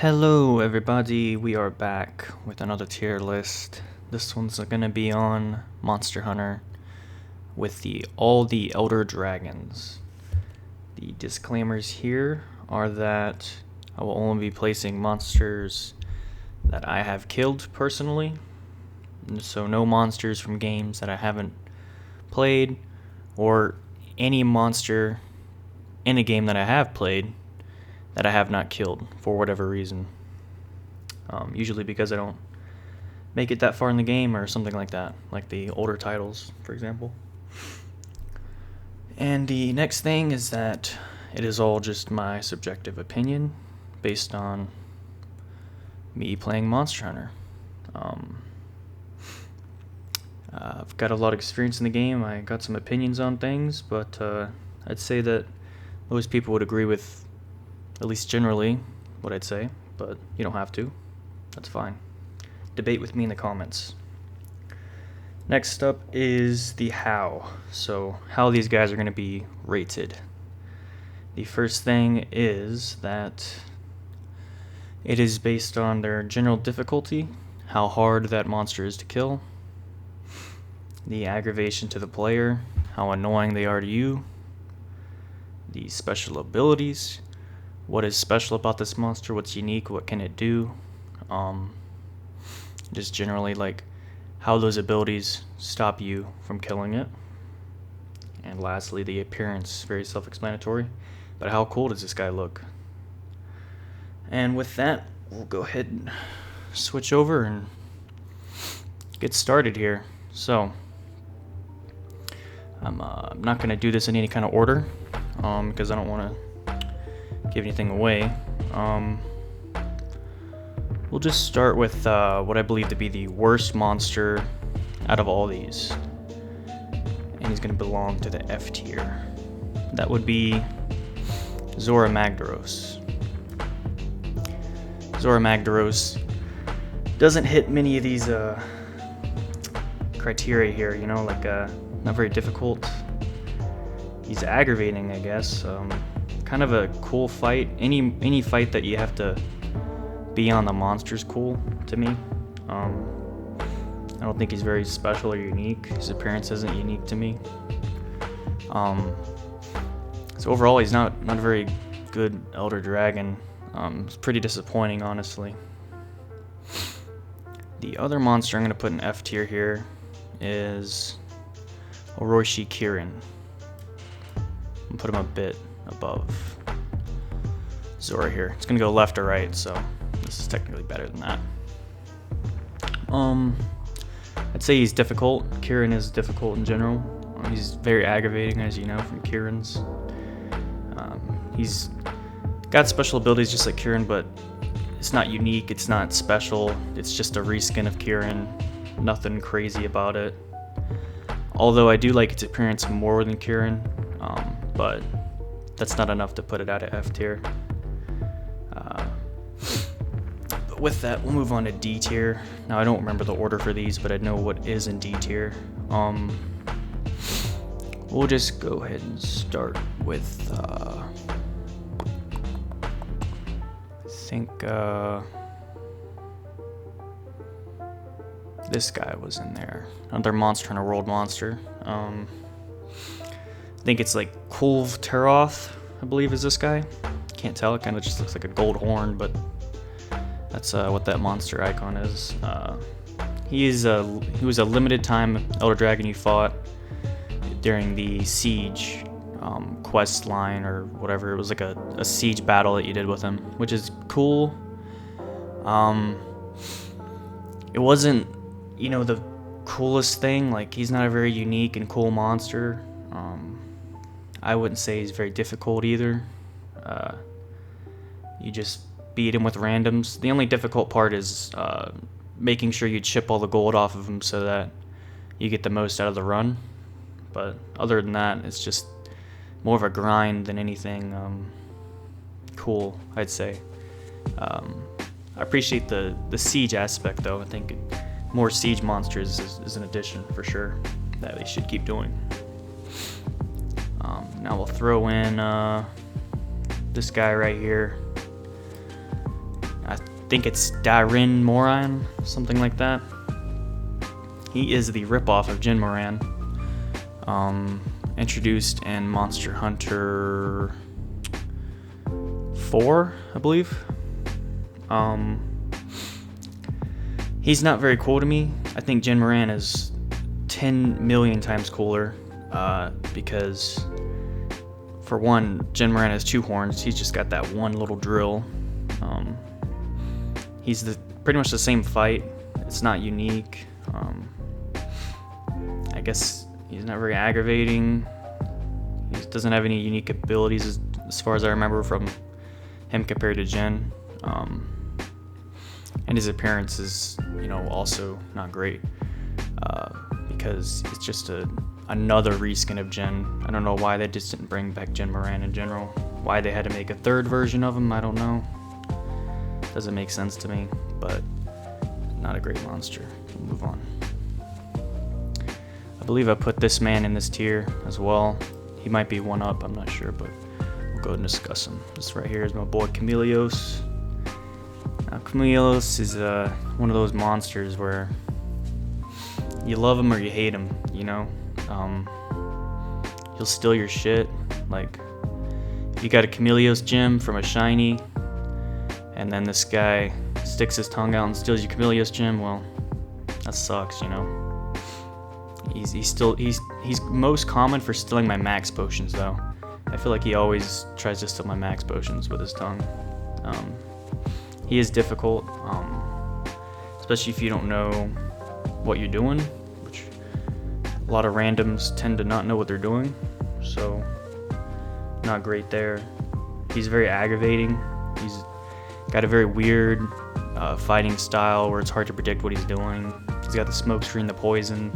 Hello everybody, we are back with another tier list. This one's gonna be on Monster Hunter with all the Elder Dragons. The disclaimers here are that I will only be placing monsters that I have killed personally. So no monsters from games that I haven't played, or any monster in a game that I have played that I have not killed for whatever reason. Usually because I don't make it that far in the game or something like that, like the older titles, for example. And the next thing is that it is all just my subjective opinion based on me playing Monster Hunter. I've got a lot of experience in the game. I got some opinions on things, but I'd say that most people would agree with, at least generally, what I'd say, but you don't have to. That's fine. Debate with me in the comments. Next up is the how. So, how these guys are going to be rated. The first thing is that it is based on their general difficulty, how hard that monster is to kill, the aggravation to the player, how annoying they are to you, the special abilities, what is special about this monster, what's unique, what can it do, just generally like how those abilities stop you from killing it. And lastly, the appearance, very self-explanatory, but how cool does this guy look? And with that, we'll go ahead and switch over and get started here. So, I'm not going to do this in any kind of order, because I don't want to give anything away. We'll just start with what I believe to be the worst monster out of all these. And he's going to belong to the F tier. That would be Zorah Magdaros. Zorah Magdaros doesn't hit many of these criteria here, like not very difficult. He's aggravating, I guess. Kind of a cool fight. Any fight that you have to be on the monster's cool to me. I don't think he's very special or unique. His appearance isn't unique to me. So overall, he's not a very good Elder Dragon. It's pretty disappointing, honestly. The other monster I'm going to put in F tier here is Orochi Kirin. I'm put him a bit above Zorah here. It's going to go left or right, so this is technically better than that. I'd say he's difficult. Kirin is difficult in general. He's very aggravating, as you know from Kirin's. He's got special abilities just like Kirin, but it's not unique, it's not special. It's just a reskin of Kirin. Nothing crazy about it. Although I do like its appearance more than Kirin, but that's not enough to put it out of F tier. But with that, we'll move on to D tier. Now, I don't remember the order for these, but I know what is in D tier. We'll just go ahead and start with, I think, this guy was in there. Another Monster Hunter World monster. I think it's like Kulve Taroth, I believe is this guy. Can't tell, it kind of just looks like a gold horn, but that's what that monster icon is. He was a limited time Elder Dragon you fought during the Siege quest line or whatever. It was like a siege battle that you did with him, which is cool. It wasn't, the coolest thing. Like, he's not a very unique and cool monster. I wouldn't say he's very difficult either. You just beat him with randoms. The only difficult part is making sure you chip all the gold off of him so that you get the most out of the run. But other than that, it's just more of a grind than anything cool, I'd say. I appreciate the siege aspect, though. I think more siege monsters is an addition for sure that they should keep doing. Now we'll throw in this guy right here. I think it's Dairin Moran, something like that. He is the ripoff of Jin Moran, introduced in Monster Hunter 4, I believe. He's not very cool to me. I think Jin Moran is 10 million times cooler, because for one, Jin Moran has 2 horns. He's just got that one little drill. He's pretty much the same fight. It's not unique. I guess he's not very aggravating. He doesn't have any unique abilities as far as I remember from him compared to Jin. And his appearance is, also not great, because it's just another reskin of Jin. I don't know why they just didn't bring back Jin Moran in general. Why they had to make a 3rd version of him, I don't know. Doesn't make sense to me, but not a great monster. We'll move on. I believe I put this man in this tier as well. He might be one up, I'm not sure, but we'll go ahead and discuss him. This right here is my boy Chameleos. Now, Chameleos is one of those monsters where you love him or you hate him, he'll steal your shit. Like, if you got a Chameleos gem from a shiny, and then this guy sticks his tongue out and steals your Chameleos gem, well, that sucks, He's most common for stealing my max potions, though. I feel like he always tries to steal my max potions with his tongue. He is difficult, especially if you don't know what you're doing, which a lot of randoms tend to not know what they're doing, so not great there. He's very aggravating. He's got a very weird fighting style where it's hard to predict what he's doing. He's got the smoke screen, the poison,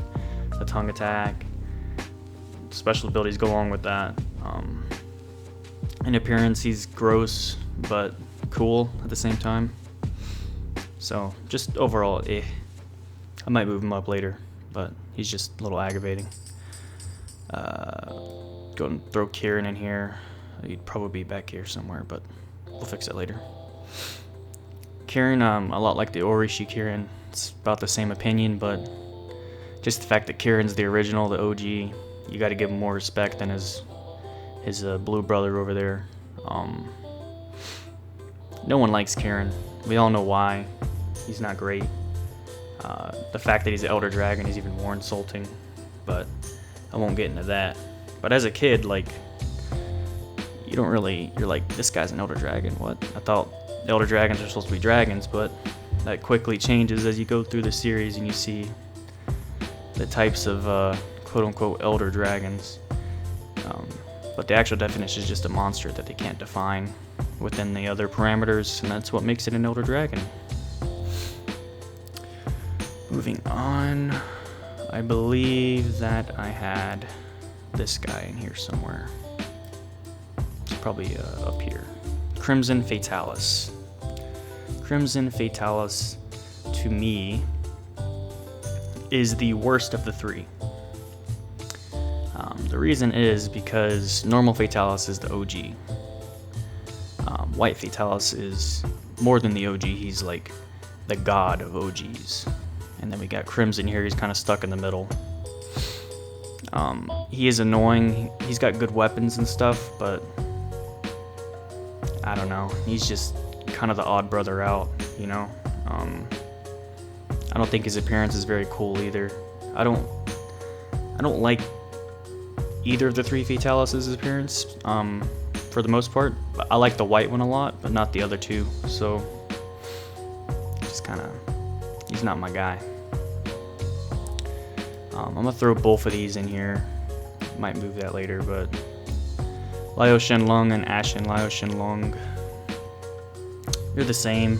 the tongue attack. Special abilities go along with that. In appearance, he's gross, but cool at the same time. So just overall, I might move him up later, but he's just a little aggravating. Go and throw Kirin in here. He'd probably be back here somewhere, but we'll fix it later. Kirin, a lot like the Orishi Kirin. It's about the same opinion, but just the fact that Kirin's the original, the OG, you got to give him more respect than his blue brother over there. No one likes Kirin. We all know why. He's not great. The fact that he's an Elder Dragon is even more insulting, but I won't get into that. But as a kid, like, you're like, this guy's an Elder Dragon, what? I thought Elder Dragons are supposed to be dragons, but that quickly changes as you go through the series and you see the types of quote-unquote Elder Dragons. But the actual definition is just a monster that they can't define within the other parameters, and that's what makes it an Elder Dragon. Moving on, I believe that I had this guy in here somewhere. It's probably up here. Crimson Fatalis. Crimson Fatalis, to me, is the worst of the 3. The reason is because normal Fatalis is the OG. White Fatalis is more than the OG, he's like the god of OGs. And then we got Crimson here, he's kind of stuck in the middle. He is annoying, he's got good weapons and stuff, but I don't know, he's just kind of the odd brother out, I don't think his appearance is very cool either. I don't like either of the 3 Fatalis' appearance, for the most part. I like the white one a lot, but not the other 2, so just he's not my guy. I'm gonna throw both of these in here. Might move that later, but Liao Shenlong and Ashen Liao Shenlong, they're the same.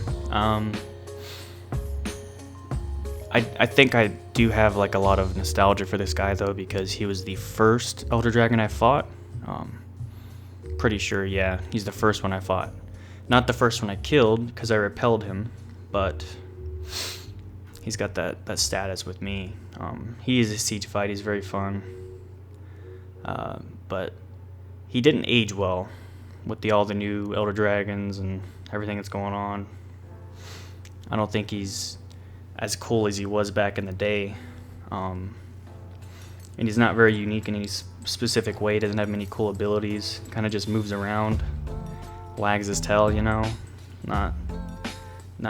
I think I do have like a lot of nostalgia for this guy though, because he was the first Elder Dragon I fought. Pretty sure, yeah, he's the first one I fought. Not the first one I killed, because I repelled him, but he's got that status with me. He is a siege fight, he's very fun. But he didn't age well with all the new Elder Dragons and everything that's going on. I don't think he's as cool as he was back in the day. And he's not very unique in any specific way. Doesn't have many cool abilities. Kind of just moves around, wags his tail, you know. Not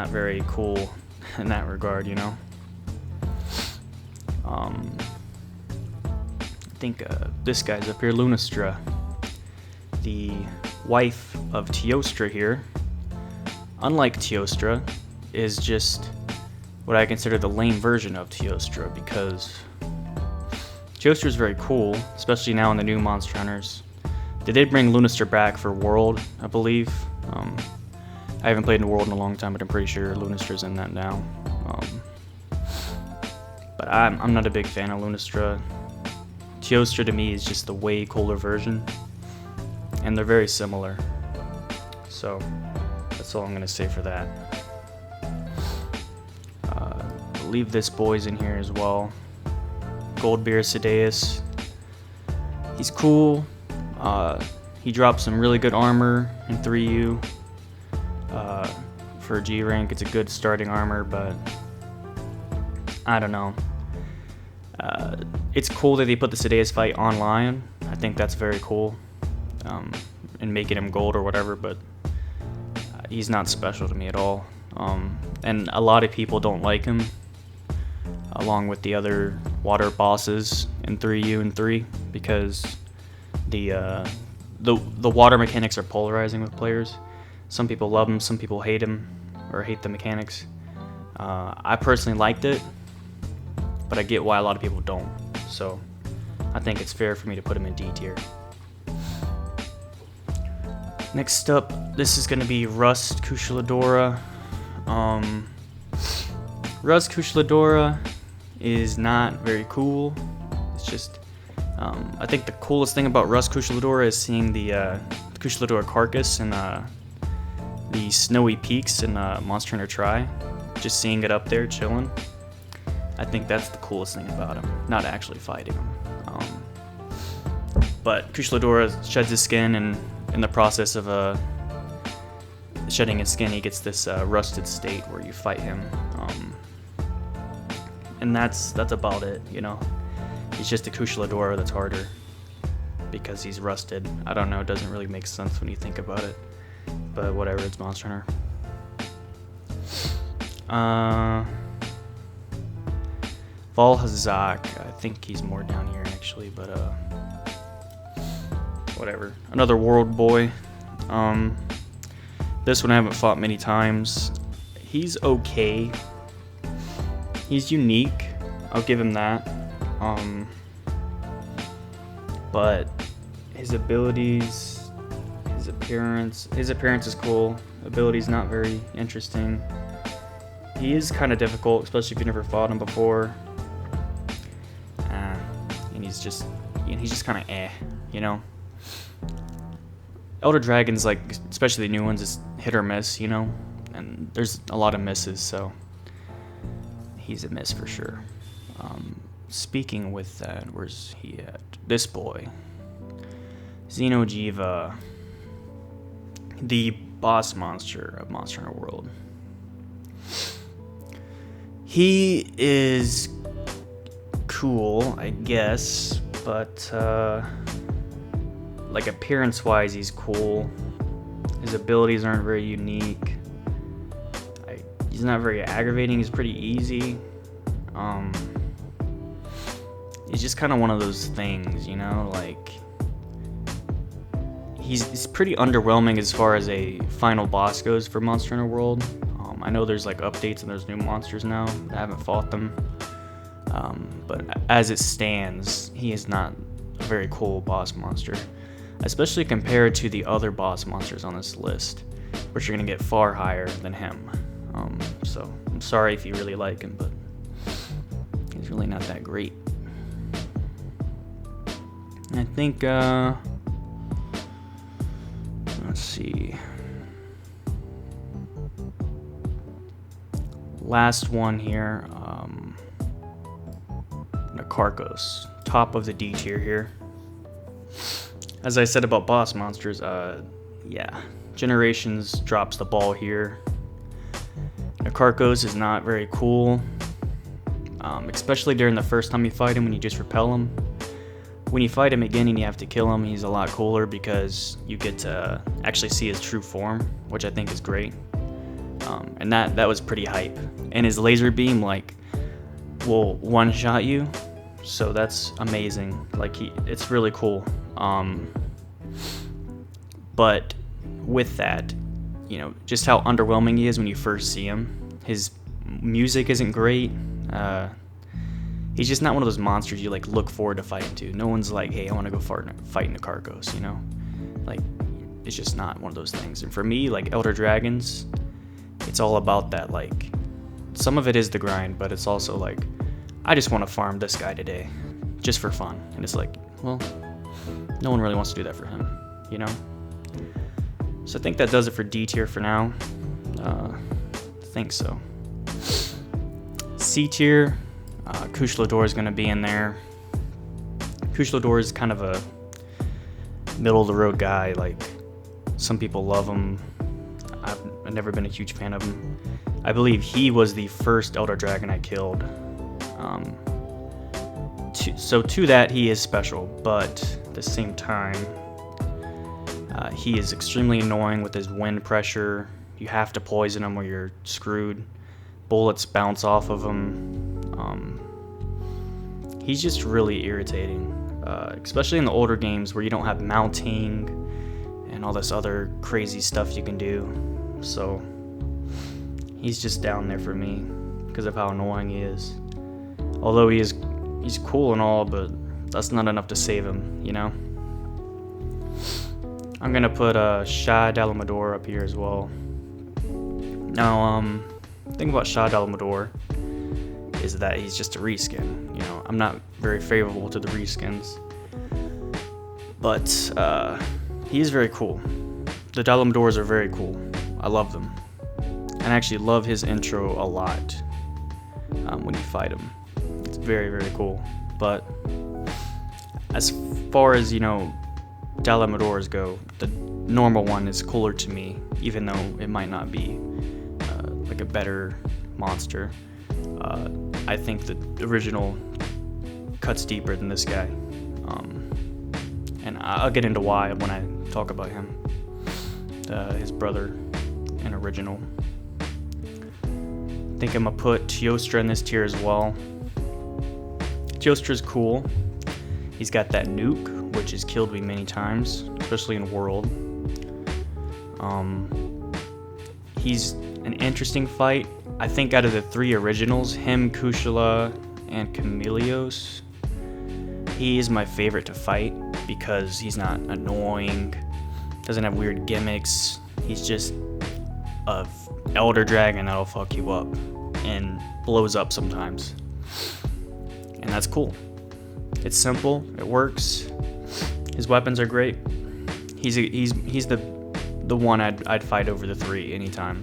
very cool in that regard, you know. I think this guy's up here, Lunastra, the wife of Teostra here. Unlike Teostra, is just what I consider the lame version of Teostra, because Teostra is very cool, especially now in the new Monster Hunters. They did bring Lunastra back for World, I believe. I haven't played in World in a long time, but I'm pretty sure Lunastra's in that now. But I'm not a big fan of Lunastra. Teostra to me is just the way cooler version, and they're very similar. So that's all I'm gonna say for that. I believe this boy's in here as well. Goldbeard Sidaeus. He's cool. He drops some really good armor in 3U. For G rank, it's a good starting armor, but I don't know. It's cool that they put the Sidaeus fight online. I think that's very cool. And making him gold or whatever, but he's not special to me at all. And a lot of people don't like him, along with the other water bosses in 3U and 3, because the water mechanics are polarizing with players. Some people love him, some people hate him, or hate the mechanics. I personally liked it, but I get why a lot of people don't. So I think it's fair for me to put him in D tier. Next up, this is going to be Rust Kushaladora. Rust Kushaladora is not very cool. It's just, I think the coolest thing about Rust Kushaladora is seeing the Kushaladora carcass and the snowy peaks in Monster Hunter Tri. Just seeing it up there chilling. I think that's the coolest thing about him, not actually fighting him. But Kushaladora sheds his skin, and in the process of shedding his skin, he gets this rusted state where you fight him. And that's about it, you know. He's just a Kushaladora that's harder because he's rusted. I don't know, it doesn't really make sense when you think about it. But whatever, it's Monster Hunter. Valhazak, I think he's more down here actually, but whatever. Another world boy. This one I haven't fought many times. He's okay. He's unique, I'll give him that. But his abilities, his appearance is cool. Abilities not very interesting. He is kind of difficult, especially if you've never fought him before. And he's just kind of you know. Elder Dragons, like especially the new ones, is hit or miss, you know. And there's a lot of misses, so he's a miss for sure. Speaking with that, where's he at? This boy, Xeno'jiiva, the boss monster of Monster Hunter World. He is cool, I guess, but like appearance-wise, he's cool. His abilities aren't very unique. He's not very aggravating. He's pretty easy. He's just kind of one of those things, you know, like he's pretty underwhelming as far as a final boss goes for Monster Hunter World. I know there's like updates and there's new monsters now. I haven't fought them, but as it stands, he is not a very cool boss monster, especially compared to the other boss monsters on this list, which are going to get far higher than him. So I'm sorry if you really like him, but he's really not that great. I think, let's see. Last one here, Nakarkos, top of the D tier here. As I said about boss monsters, yeah, Generations drops the ball here. Nakarkos is not very cool, especially during the first time you fight him when you just repel him. When you fight him again and you have to kill him, he's a lot cooler because you get to actually see his true form, which I think is great. And that was pretty hype. And his laser beam will one-shot you, so that's amazing. It's really cool. But with that, just how underwhelming he is when you first see him. His music isn't great. He's just not one of those monsters you look forward to fighting to. No one's like, hey, I want to go fight Nakarkos, it's just not one of those things. And for me, Elder Dragons, it's all about that. Some of it is the grind, but it's also I just want to farm this guy today, just for fun. And it's well, no one really wants to do that for him, So I think that does it for D tier for now. I think so. C tier, Kushlodor is going to be in there. Kushlodor is kind of a middle-of-the-road guy. Some people love him. I've never been a huge fan of him. I believe he was the first Elder Dragon I killed. So to that, he is special, but at the same time, he is extremely annoying with his wind pressure. You have to poison him or you're screwed. Bullets bounce off of him. He's just really irritating, especially in the older games where you don't have mounting and all this other crazy stuff you can do. So he's just down there for me because of how annoying he is. Although he's cool and all, but that's not enough to save him, I'm gonna put Shah Dalamador up here as well. Now, the thing about Shah Dalamador is that he's just a reskin. I'm not very favorable to the reskins, but he is very cool. The Dalamadors are very cool. I love them, and I actually love his intro a lot when you fight him. It's very, very cool. But as far as Dalamadors go, the normal one is cooler to me, even though it might not be a better monster. I think the original cuts deeper than this guy, and I'll get into why when I talk about him. His brother in original. I think I'm gonna put Teostra in this tier as well. Teostra's cool. He's got that nuke, which has killed me many times, especially in World. He's an interesting fight. I think out of the three originals, him, Kushala, and Chameleos, he is my favorite to fight because he's not annoying, doesn't have weird gimmicks. He's just a Elder Dragon that'll fuck you up and blows up sometimes. And that's cool. It's simple, it works. His weapons are great. He's the one I'd fight over the three anytime.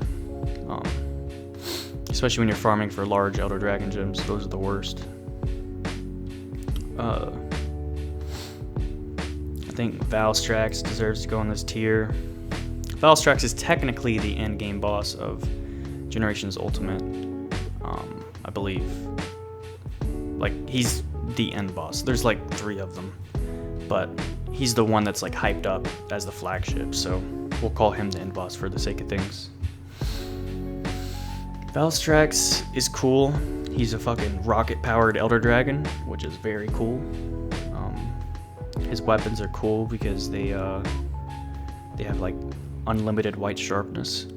Especially when you're farming for large Elder Dragon gems, those are the worst. I think Valstrax deserves to go on this tier. Valstrax is technically the end game boss of Generations Ultimate, I believe. He's the end boss. There's three of them, but he's the one that's hyped up as the flagship, so we'll call him the end boss for the sake of things. Valstrax is cool. He's a fucking rocket-powered Elder Dragon, which is very cool. His weapons are cool because they have unlimited white sharpness.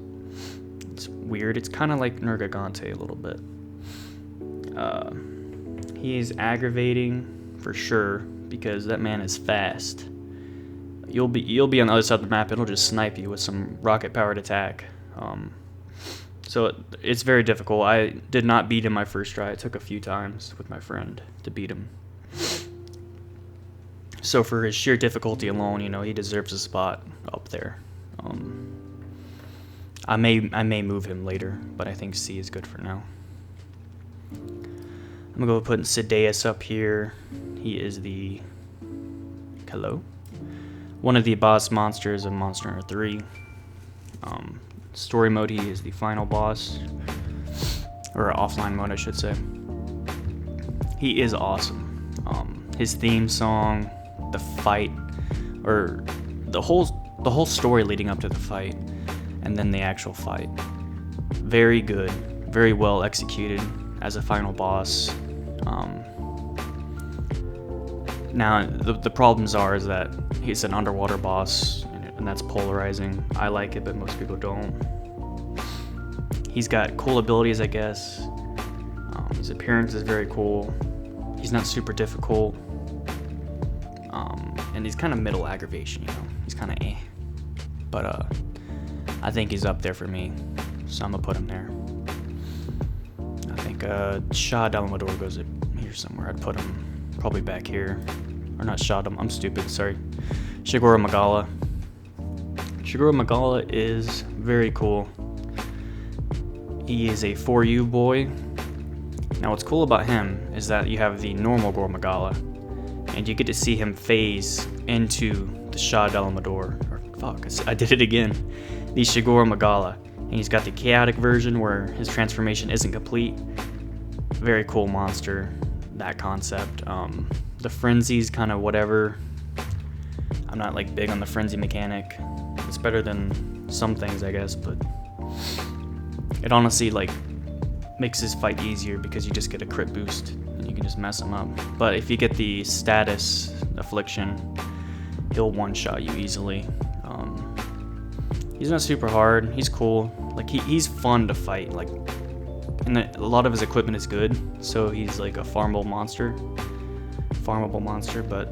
It's weird. It's kind of like Nergigante a little bit. He is aggravating for sure because that man is fast. You'll be on the other side of the map. It'll just snipe you with some rocket-powered attack. So it's very difficult. I did not beat him my first try. It took a few times with my friend to beat him. So for his sheer difficulty alone, he deserves a spot up there. I may move him later, but I think C is good for now. I'm gonna go put Sideus up here. He is one of the boss monsters of Monster Hunter 3. Story mode, he is the final boss. or offline mode, I should say. He is awesome. His theme song, the fight, or the whole story leading up to the fight, and then the actual fight. Very good, very well executed as a final boss. Now the problems is that he's an underwater boss, and that's polarizing. I like it, but most people don't. He's got cool abilities, I guess. His appearance is very cool. He's not super difficult. And he's kind of middle aggravation, you know. He's kind of eh. But I think he's up there for me, so I'm gonna put him there. I think Shah Delamador goes here somewhere. I'd put him probably back here. Or not Shah, I'm stupid, sorry. Shigoro Magala. Shigoro Magala is very cool. He is a 4U boy. Now what's cool about him is that you have the normal Gore Magala, and you get to see him phase into the Shah Delamador, or fuck, I did it again, the Shigoro Magala. And he's got the chaotic version where his transformation isn't complete. Very cool monster, that concept. The frenzy's kind of whatever. I'm not like big on the frenzy mechanic. It's better than some things, I guess, but it honestly like makes his fight easier because you just get a crit boost and you can just mess him up. But if you get the status affliction, he'll one-shot you easily. He's not super hard. He's cool. Like he's fun to fight. Like, and a lot of his equipment is good, so he's like a farmable monster. But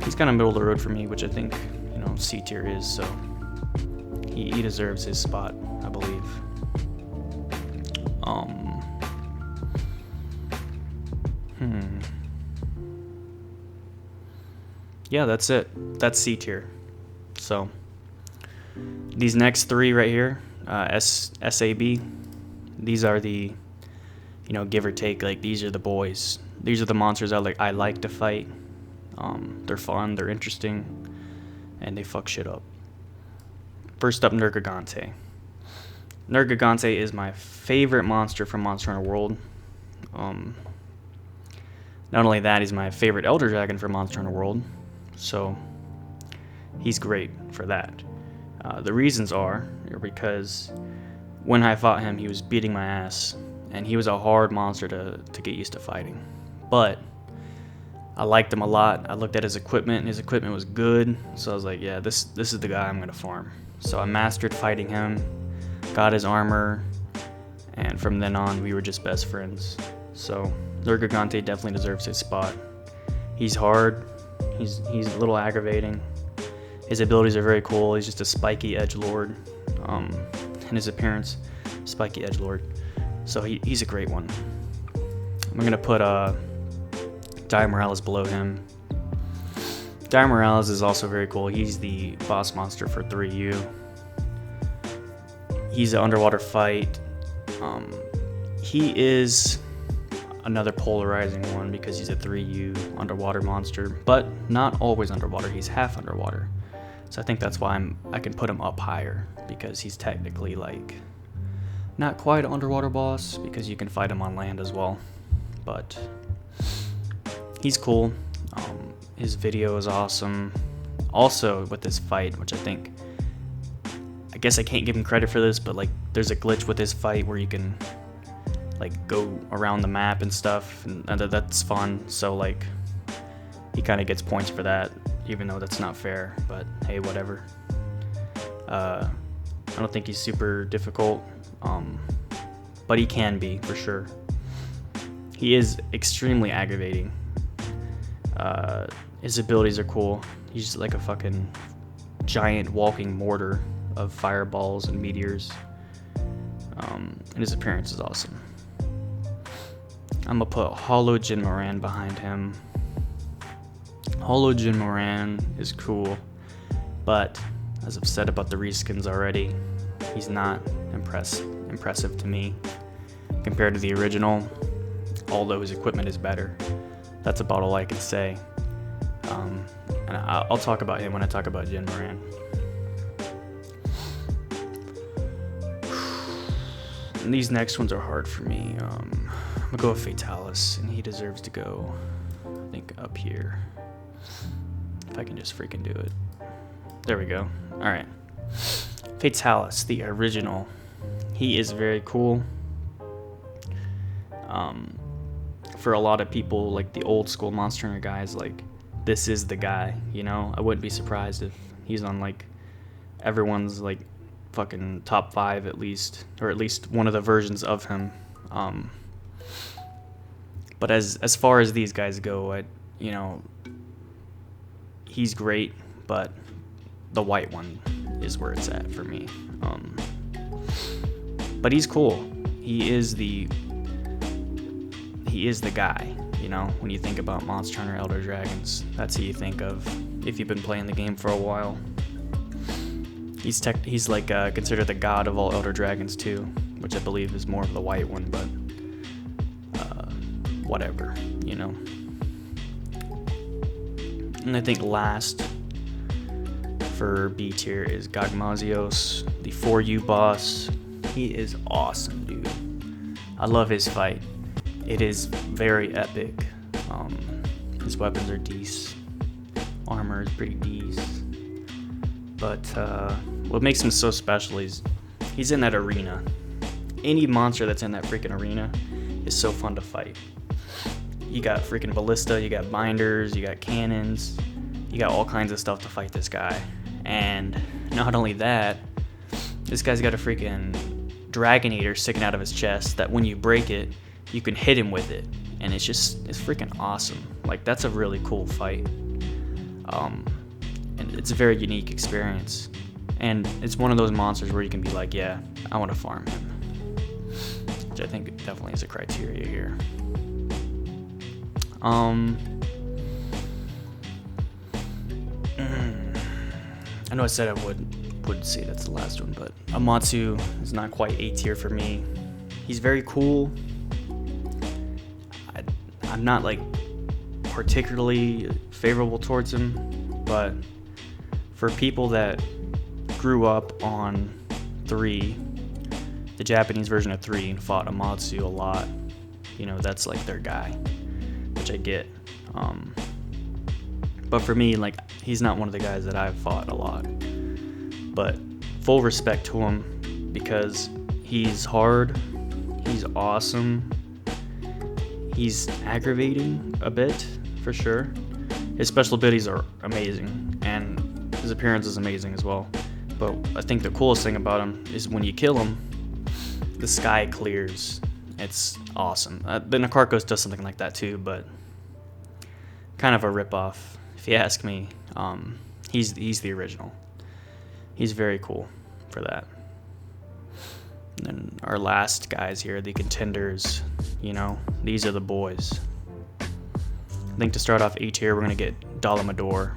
he's kind of middle of the road for me, which I think, you know, C tier is. So he deserves his spot, I believe. Yeah, that's it. That's C tier. So these next three right here, SAB, these are the, you know, give or take, like these are the boys. These are the monsters I like to fight. They're fun, they're interesting, and they fuck shit up. First up, Nergigante. Nergigante is my favorite monster from Monster Hunter World. Not only that, he's my favorite Elder Dragon from Monster Hunter World, so he's great for that. The reasons are because when I fought him, he was beating my ass, and he was a hard monster to get used to fighting. But I liked him a lot. I looked at his equipment, and his equipment was good, so I was like, yeah, this is the guy I'm going to farm. So I mastered fighting him, got his armor, and from then on, we were just best friends. So Nergigante definitely deserves his spot. He's hard. He's a little aggravating. His abilities are very cool. He's just a spiky edgelord. In his appearance, spiky edgelord. So he's a great one. I'm going to put Dire Morales below him. Dire Morales is also very cool. He's the boss monster for 3U. He's an underwater fight. He is another polarizing one because he's a 3U underwater monster, but not always underwater. He's half underwater. So I think that's why I can put him up higher, because he's technically like not quite an underwater boss because you can fight him on land as well. But he's cool. His video is awesome. Also with this fight, which I guess I can't give him credit for this, but like there's a glitch with this fight where you can like go around the map and stuff, and that's fun. So like he kind of gets points for that, even though that's not fair, but hey, whatever. I don't think he's super difficult, but he can be for sure. He is extremely aggravating. His abilities are cool. He's like a fucking giant walking mortar of fireballs and meteors. And his appearance is awesome. I'm gonna put Hollow Jin Moran behind him. Hollow Jin Moran is cool, but as I've said about the reskins already, he's not impressive to me compared to the original, although his equipment is better. That's about all I can say. And I'll talk about him when I talk about Jin Moran. And these next ones are hard for me. I'm gonna go with Fatalis, and he deserves to go, I think, up here. If I can just freaking do it. There we go. Alright. Fatalis, the original. He is very cool. For a lot of people, like the old school Monster Hunter guys, like, this is the guy, you know? I wouldn't be surprised if he's on, like, everyone's, like, fucking top 5 at least, or at least one of the versions of him. But as far as these guys go, you know, he's great, but the white one is where it's at for me. But he's cool. He is the guy, you know. When you think about Monster Hunter Elder Dragons, that's who you think of if you've been playing the game for a while. He's like considered the god of all Elder Dragons too, which I believe is more of the white one, but whatever, you know. And I think last for B tier is Gagmazios, the 4U boss. He is awesome, dude. I love his fight. It is very epic. His weapons are decent. Armor is pretty decent. But what makes him so special is he's in that arena. Any monster that's in that freaking arena is so fun to fight. You got freaking ballista, you got binders, you got cannons, you got all kinds of stuff to fight this guy. And not only that, this guy's got a freaking Dragon Eater sticking out of his chest that when you break it, you can hit him with it. And it's freaking awesome. Like, that's a really cool fight. And it's a very unique experience. And it's one of those monsters where you can be like, yeah, I want to farm him. Which I think definitely is a criteria here. I know I said I would say that's the last one, but Amatsu is not quite A tier for me. He's very cool. I'm not like particularly favorable towards him, but for people that grew up on 3, the Japanese version of 3, and fought Amatsu a lot, you know, that's like their guy, which I get. But for me, like, he's not one of the guys that I've fought a lot. But full respect to him because he's hard, he's awesome, he's aggravating a bit, for sure. His special abilities are amazing, and his appearance is amazing as well. But I think the coolest thing about him is when you kill him, the sky clears. It's awesome. The Nakarkos does something like that too, but kind of a ripoff, if you ask me. He's the original. He's very cool for that. And then our last guys here, the contenders, you know, these are the boys. I think to start off A tier, we're going to get Dalamador.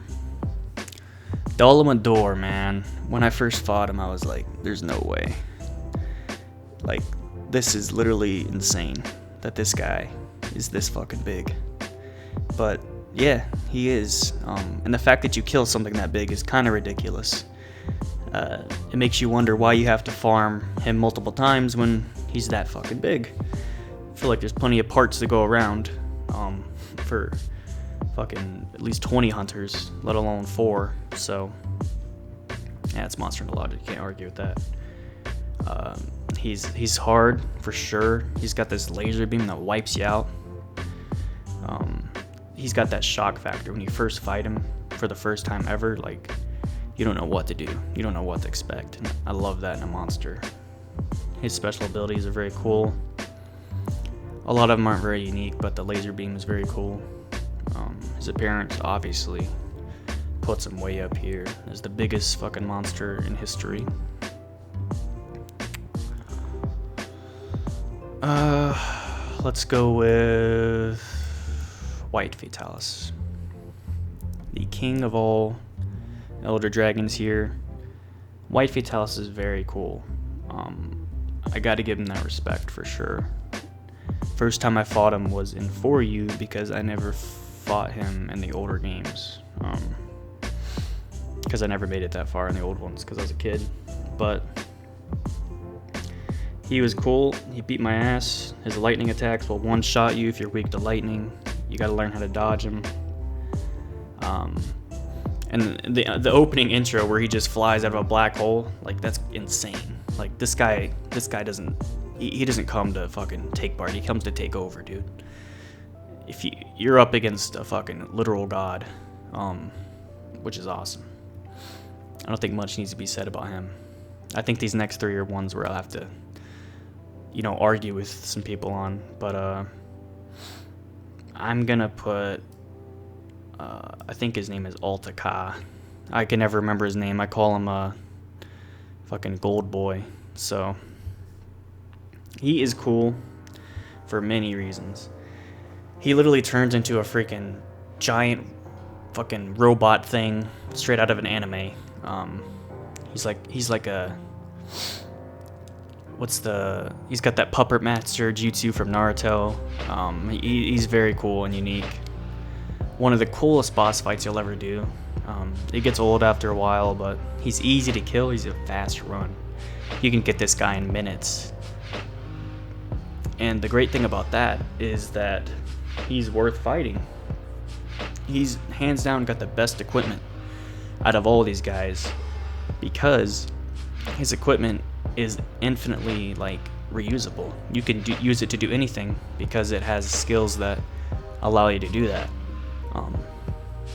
Dalamador, man. When I first fought him, I was like, there's no way. Like, this is literally insane that this guy is this fucking big. But yeah, he is. And the fact that you kill something that big is kind of ridiculous. It makes you wonder why you have to farm him multiple times when he's that fucking big. I feel like there's plenty of parts to go around for fucking at least 20 hunters, let alone 4. So yeah, it's Monster Hunter logic. You can't argue with that. He's hard for sure. He's got this laser beam that wipes you out. He's got that shock factor when you first fight him for the first time ever. Like, you don't know what to do. You don't know what to expect. And I love that in a monster. His special abilities are very cool. A lot of them aren't very unique, but the laser beam is very cool. His appearance obviously puts him way up here as the biggest fucking monster in history. Let's go with White Fatalis. The king of all Elder Dragons here. White Fatalis is very cool. I gotta give him that respect for sure. First time I fought him was in 4U because I never fought him in the older games. Because I never made it that far in the old ones because I was a kid. But He was cool. He beat my ass. His lightning attacks will one-shot you if you're weak to lightning. You gotta learn how to dodge him. And the opening intro where he just flies out of a black hole, like, that's insane. Like, this guy doesn't, he doesn't come to fucking take part. He comes to take over, dude. If you're up against a fucking literal god, which is awesome. I don't think much needs to be said about him. I think these next 3 are ones where I'll have to, argue with some people on. But I'm gonna put, I think his name is Alta-Ka. I can never remember his name. I call him fucking Gold Boy. So he is cool for many reasons. He literally turns into a freaking giant fucking robot thing straight out of an anime. He's like a, he's got that puppet master jutsu from Naruto. He's very cool and unique. One of the coolest boss fights you'll ever do. It gets old after a while, but he's easy to kill. He's a fast run. You can get this guy in minutes. And the great thing about that is that he's worth fighting. He's hands down got the best equipment out of all these guys, because his equipment is infinitely, like, reusable. You can use it to do anything because it has skills that allow you to do that.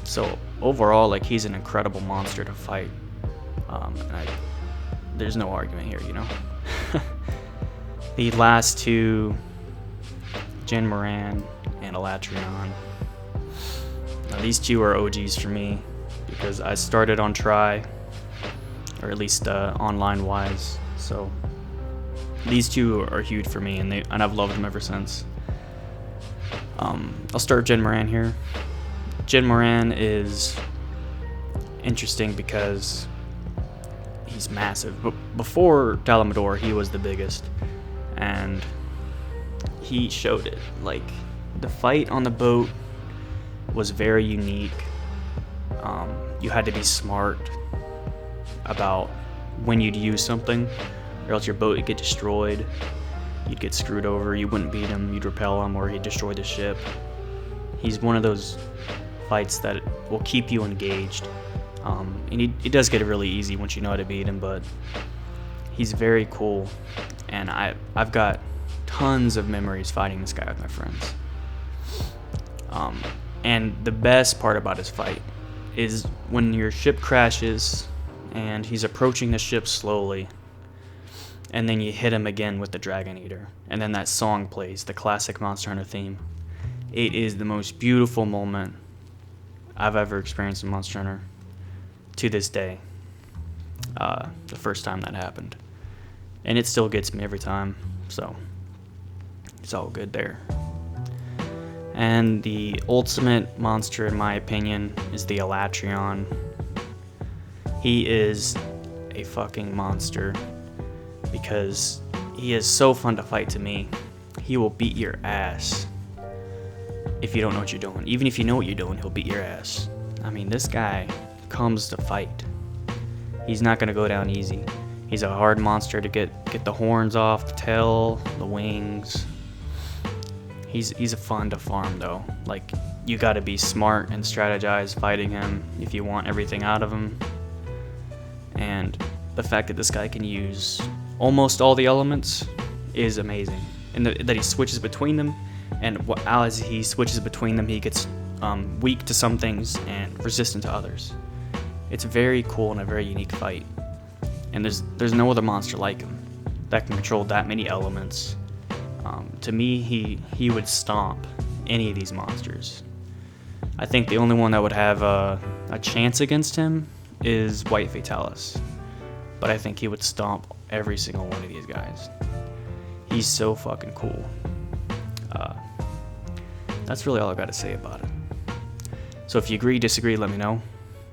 So overall, like, he's an incredible monster to fight. There's no argument here, The last 2, Jin Moran and Elatrion. Now, these 2 are OGs for me because I started on Try, or at least online-wise. So these 2 are huge for me, and I've loved them ever since. I'll start Jin Moran here. Jin Moran is interesting because he's massive. But before Dalamador, he was the biggest, and he showed it. Like, the fight on the boat was very unique. You had to be smart about when you'd use something, or else your boat would get destroyed. You'd get screwed over. You wouldn't beat him. You'd repel him, or he'd destroy the ship. He's one of those fights that will keep you engaged. And he does get it really easy once you know how to beat him, but he's very cool. And I've got tons of memories fighting this guy with my friends. And the best part about his fight is when your ship crashes and he's approaching the ship slowly, and then you hit him again with the Dragon Eater, and then that song plays, the classic Monster Hunter theme. It is the most beautiful moment I've ever experienced in Monster Hunter to this day. The first time that happened. And it still gets me every time, so it's all good there. And the ultimate monster, in my opinion, is the Elatrion. He is a fucking monster because he is so fun to fight to me. He will beat your ass if you don't know what you're doing. Even if you know what you're doing, he'll beat your ass. I mean, this guy comes to fight. He's not gonna go down easy. He's a hard monster to get the horns off, the tail, the wings. He's a fun to farm though. Like, you gotta be smart and strategize fighting him if you want everything out of him. And the fact that this guy can use almost all the elements is amazing. And that he switches between them, and as he switches between them, he gets weak to some things and resistant to others. It's very cool and a very unique fight. And there's no other monster like him that can control that many elements. To me, he would stomp any of these monsters. I think the only one that would have a chance against him is White Fatalis. But I think he would stomp every single one of these guys. He's so fucking cool. That's really all I gotta say about it. So if you agree, disagree, let me know.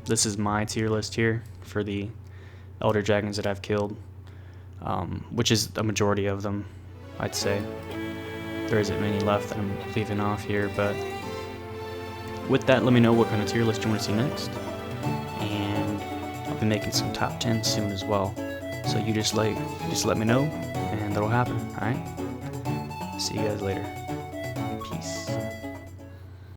This is my tier list here for the Elder Dragons that I've killed, which is a majority of them, I'd say. There isn't many left that I'm leaving off here, but with that, let me know what kind of tier list you want to see next. And I'll be making some top 10 soon as well. So you just let me know, and that'll happen. All right. See you guys later. Peace.